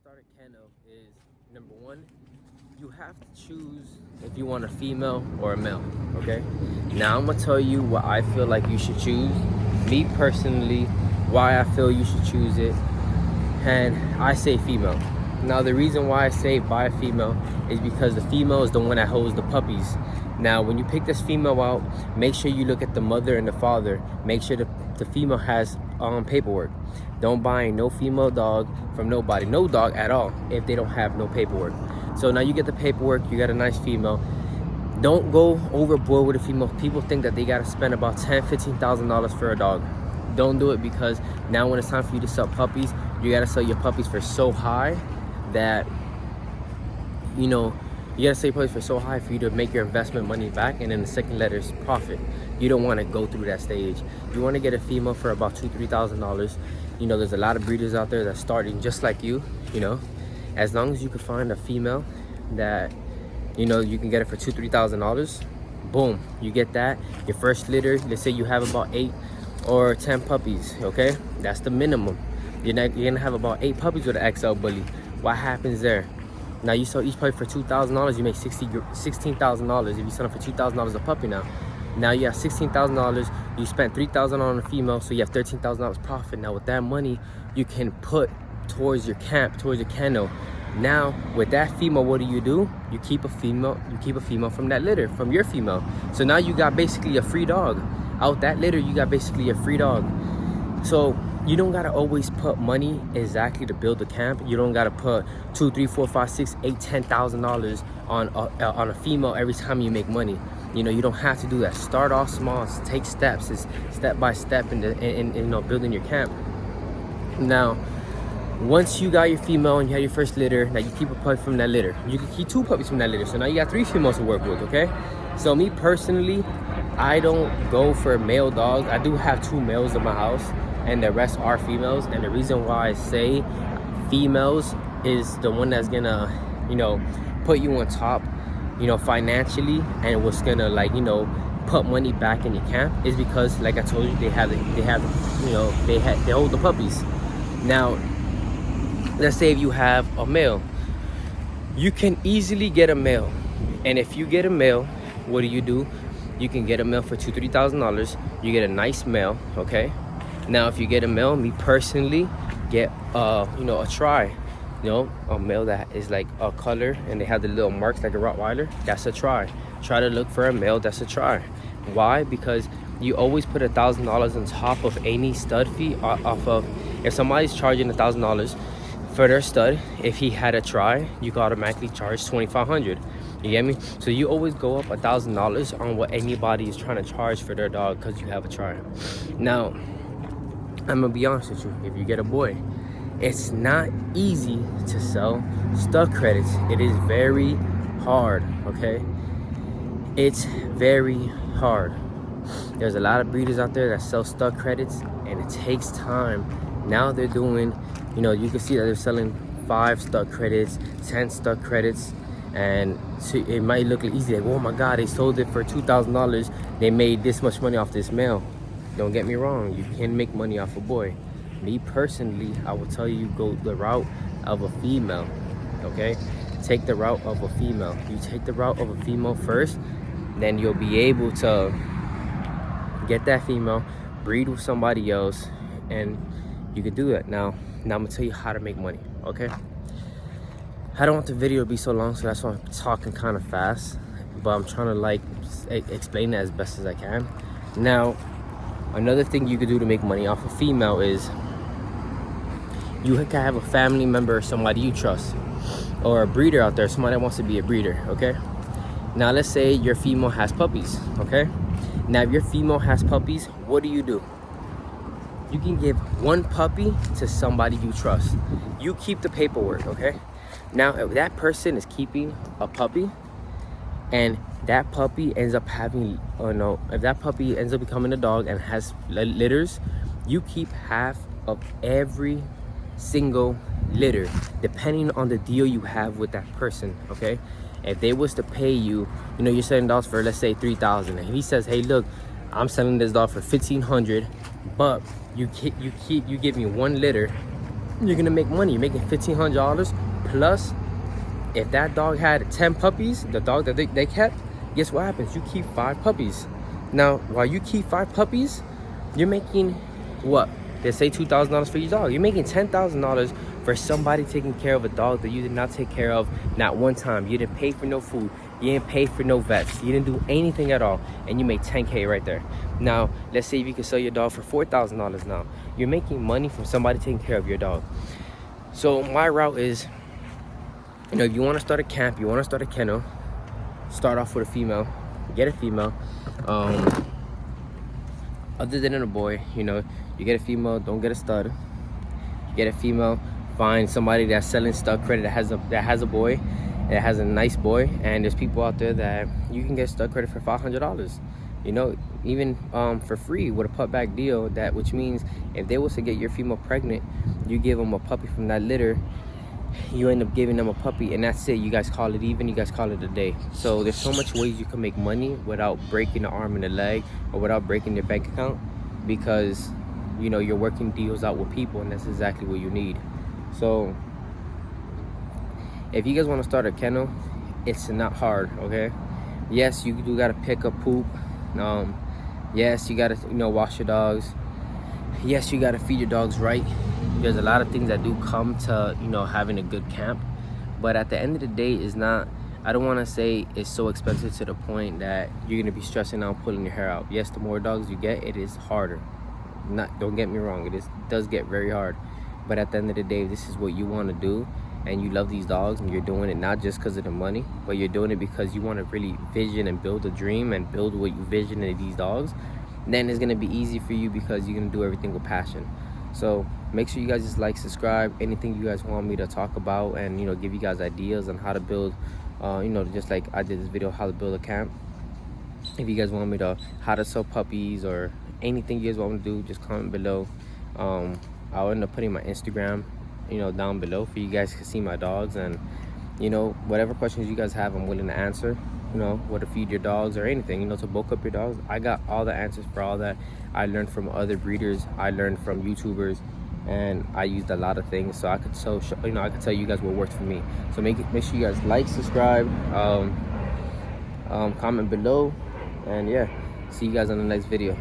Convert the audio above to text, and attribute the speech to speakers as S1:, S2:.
S1: start a kennel is, number one, you have to choose if you want a female or a male, okay? Now I'm gonna tell you what I feel like you should choose. Me personally, why I feel you should choose it, and I say female. Now the reason why I say buy a female is because the female is the one that holds the puppies. Now when you pick this female out, make sure you look at the mother and the father. Make sure the female has paperwork. Don't buy no female dog from nobody, no dog at all, if they don't have no paperwork. So now you get the paperwork, you got a nice female. Don't go overboard with a female. People think that they gotta spend about $10,000–$15,000 for a dog. Don't do it, because now when it's time for you to sell puppies, you gotta sell your puppies for so high that, you gotta sell your puppies for so high for you to make your investment money back, and then the second letter is profit. You don't want to go through that stage. You want to get a female for about $2–3,000. There's a lot of breeders out there that's starting just like you. As long as you can find a female that you can get it for $2–3,000, boom, you get that. Your first litter, let's say you have about 8 or 10 puppies, okay? That's the minimum. You're gonna have about 8 puppies with an XL bully. What happens there? Now you sell each puppy for $2,000, you make $16,000 if you sell them for $2,000 a puppy. Now you have $16,000, you spent $3,000 on a female, so you have $13,000 profit. Now with that money, you can put towards your camp, towards your kennel. Now with that female, what do? You keep a female from that litter, from your female. So now you got basically a free dog. Out that litter, you got basically a free dog. So you don't gotta always put money exactly to build a camp. You don't gotta put $2, $3, $4, $5, $6, $8, $10,000 on a female every time you make money. You don't have to do that. Start off small. Take steps. It's step by step in building your camp. Now, once you got your female and you have your first litter, now you keep a puppy from that litter. You can keep 2 puppies from that litter. So now you got 3 females to work with. Okay. So me personally, I don't go for male dogs. I do have 2 males in my house, and the rest are females. And the reason why I say females is the one that's gonna put you on top financially, and what's gonna put money back in your camp is because, like I told you, they hold the puppies. Now let's say if you have a male, you can easily get a male, and if you get a male, what do? You can get a male for $2–3,000. You get a nice male, okay? Now if you get a male, me personally, get a try, a male that is like a color and they have the little marks like a Rottweiler. That's a try. Try to look for a male that's a try. Why? Because you always put $1,000 on top of any stud fee. Off of, if somebody's charging $1,000 for their stud, if he had a try, you can automatically charge $2,500. You get me? So you always go up $1,000 on what anybody is trying to charge for their dog because you have a try. Now I'm gonna be honest with you, if you get a boy, it's not easy to sell stud credits. It is very hard, okay? It's very hard. There's a lot of breeders out there that sell stud credits, and it takes time. Now they're doing, you can see that they're selling 5 stud credits, 10 stud credits, and so it might look easy, like, oh my God, they sold it for $2,000. They made this much money off this male. Don't get me wrong, you can make money off a boy. Me personally, I will tell you, go the route of a female, okay? Take the route of a female. You take the route of a female first, then you'll be able to get that female, breed with somebody else, and you can do that. Now I'm gonna tell you how to make money, okay? I don't want the video to be so long, so that's why I'm talking kind of fast, but I'm trying to explain it as best as I can. Now, another thing you could do to make money off a female is you can have a family member or somebody you trust, or a breeder out there, somebody that wants to be a breeder, okay? Now let's say your female has puppies, okay? Now if your female has puppies, what do? You can give 1 puppy to somebody you trust. You keep the paperwork, okay? Now if that person is keeping a puppy and that puppy ends up having, if that puppy ends up becoming a dog and has litters, you keep half of every single litter, depending on the deal you have with that person, okay? If they was to pay you, you're selling dogs for, let's say, $3,000, and he says, hey, look, I'm selling this dog for $1,500, but you give me 1 litter you're gonna make money. You're making $1,500 plus. If that dog had 10 puppies, the dog that they kept, guess what happens? You keep 5 puppies. Now, while you keep 5 puppies, you're making what? They say $2,000 for your dog. You're making $10,000 for somebody taking care of a dog that you did not take care of not one time. You didn't pay for no food. You didn't pay for no vets. You didn't do anything at all, and you made $10K right there. Now, let's say if you could sell your dog for $4,000 now. You're making money from somebody taking care of your dog. So my route is, if you want to start a camp, you want to start a kennel, start off with a female, get a female. Other than a boy, you get a female, don't get a stud. Get a female, find somebody that's selling stud credit that has a boy, that has a nice boy. And there's people out there that you can get stud credit for $500. Even for free with a pup back deal. Which means if they was to get your female pregnant, you give them a puppy from that litter. You end up giving them a puppy, and that's it. You guys call it even. You guys call it a day. So there's so much ways you can make money without breaking the arm and the leg, or without breaking your bank account, because you're working deals out with people, and that's exactly what you need. So if you guys want to start a kennel, it's not hard. Okay, yes, you do gotta pick up poop. Yes, you gotta wash your dogs. Yes, you gotta feed your dogs right. There's a lot of things that do come to having a good camp, but at the end of the day, I don't want to say it's so expensive to the point that you're gonna be stressing out pulling your hair out. Yes, the more dogs you get, it is harder. Don't get me wrong, it does get very hard, but at the end of the day, this is what you want to do, and you love these dogs, and you're doing it not just because of the money, but you're doing it because you want to really vision and build a dream and build what you vision in these dogs. Then it's gonna be easy for you because you're gonna do everything with passion. So make sure you guys just like, subscribe, anything you guys want me to talk about, and give you guys ideas on how to build, just like I did this video, how to build a camp. If you guys want me to how to sell puppies or anything you guys want me to do, just comment below. I'll end up putting my Instagram down below for you guys to see my dogs, and whatever questions you guys have, I'm willing to answer. What to feed your dogs or anything, to bulk up your dogs. I got all the answers for all that. I learned from other breeders, I learned from YouTubers, and I used a lot of things, so I could I could tell you guys what worked for me. So make sure you guys like, subscribe, comment below, and yeah, see you guys on the next video.